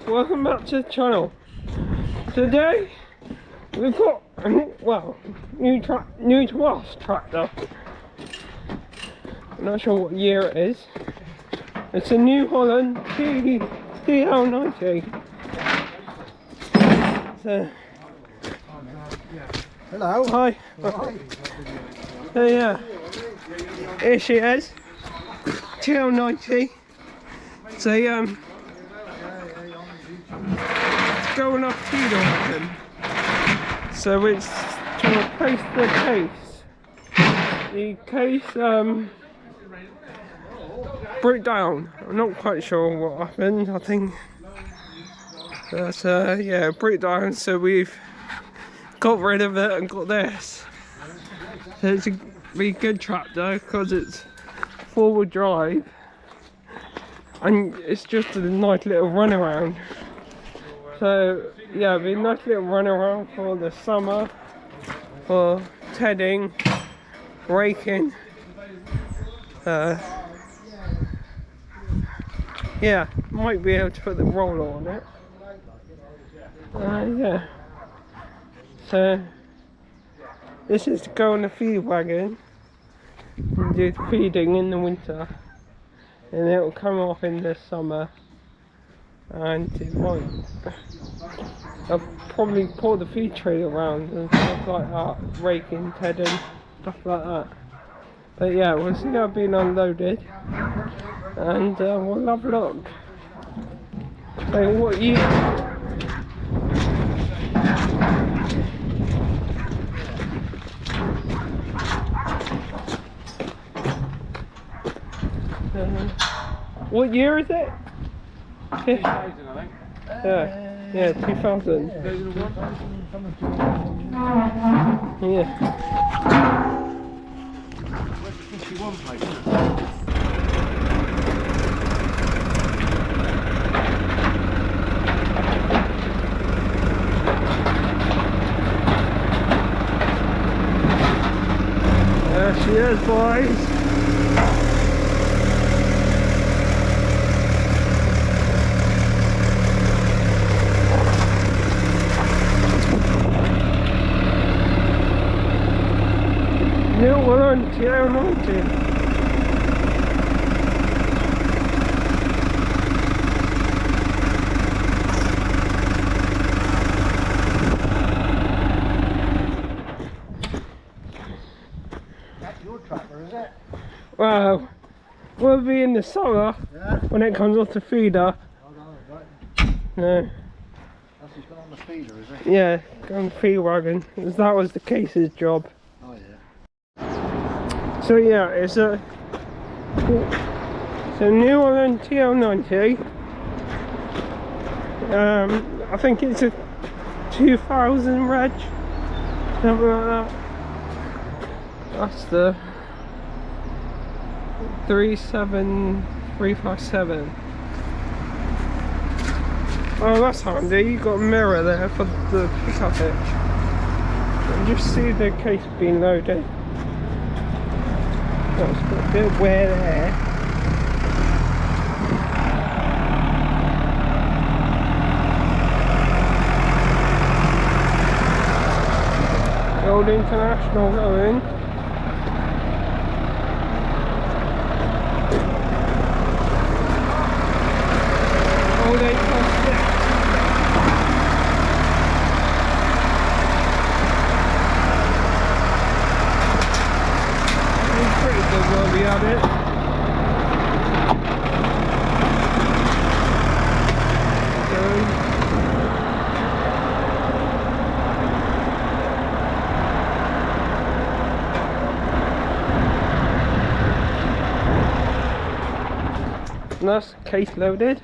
welcome back to the channel. Today we've got new to us tractor. I'm not sure what year it is. It's a New Holland TL90. So, hello. hi. So yeah, here she is. TL90. So it's going off feeder wagon. So it's to replace the case. The case broke down. I'm not quite sure what happened. I think that's yeah, broke down. So we've got rid of it and got this. So it's a really good tractor because it's four-wheel drive. And it's just a nice little runaround. So yeah, it'll be a nice little runaround for the summer, for tedding, raking. Yeah, might be able to put the roller on it. Yeah. So this is to go on the feed wagon and do the feeding in the winter. And it will come off in the summer, and it might. I'll probably pull the feed tray around and stuff like that, raking, tedding, stuff like that. But yeah, we'll see how it's been unloaded, and we'll have a look. So what you? What year is it? 2000, I think. Yeah, 2000. Yeah. 51 plate. There she is, boys. New Holland TL90. That's your tractor, is it? Well, we'll be in the summer, yeah, when it comes off the feeder. Oh, no, right. No. That's just gone on the feeder, is it? Yeah, go on the feed wagon, because that was the case's job. Oh yeah. So yeah, it's a New Holland TL90. I think it's a 2000 reg, something like that. That's the 37357. Oh, that's handy. You got a mirror there for the pickup hitch. And just see the case being loaded. That's got a bit of wear there. The old International going. Old 8+6. Pretty good while we had it. And that's case loaded.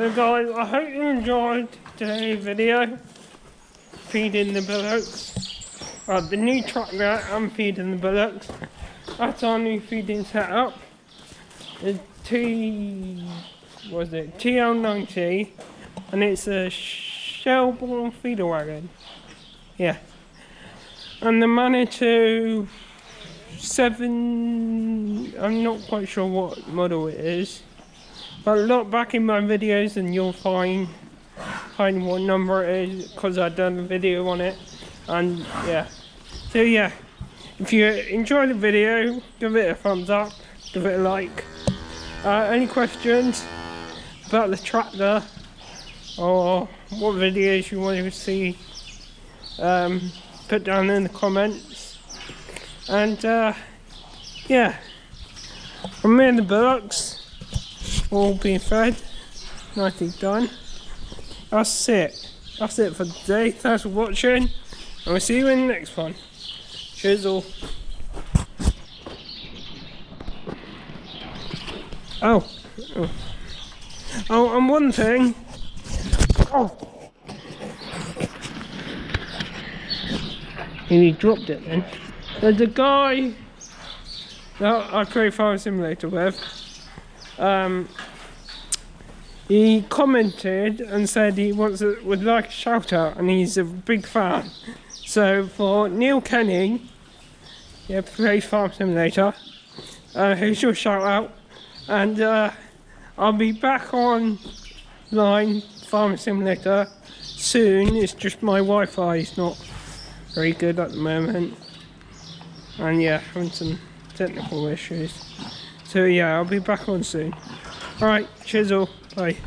So guys, I hope you enjoyed today's video. Feeding the bullocks. The new tractor and feeding the bullocks. That's our new feeding setup. The TL90, and it's a Shell-borne feeder wagon. Yeah. And the Manitou 7, I'm not quite sure what model it is. But look back in my videos and you'll find what number it is, because I've done a video on it. And yeah. So yeah, if you enjoyed the video, give it a thumbs up, give it a like. Any questions about the tractor or what videos you want to see, put down in the comments. And yeah, from me and the bullocks all being fed, nicely done. That's it for today. Thanks for watching, and we'll see you in the next one. Cheers all. Oh, and one thing. Oh, and he dropped it then. There's a guy that I play Farm Simulator with. He commented and said he would like a shout out, and he's a big fan. So for Neil Kenny, yeah, plays Farm Simulator, here's your shout out, and I'll be back online Farm Simulator soon. It's just my Wi-Fi is not very good at the moment, and yeah, having some technical issues. So yeah, I'll be back on soon. Alright, cheers all, bye.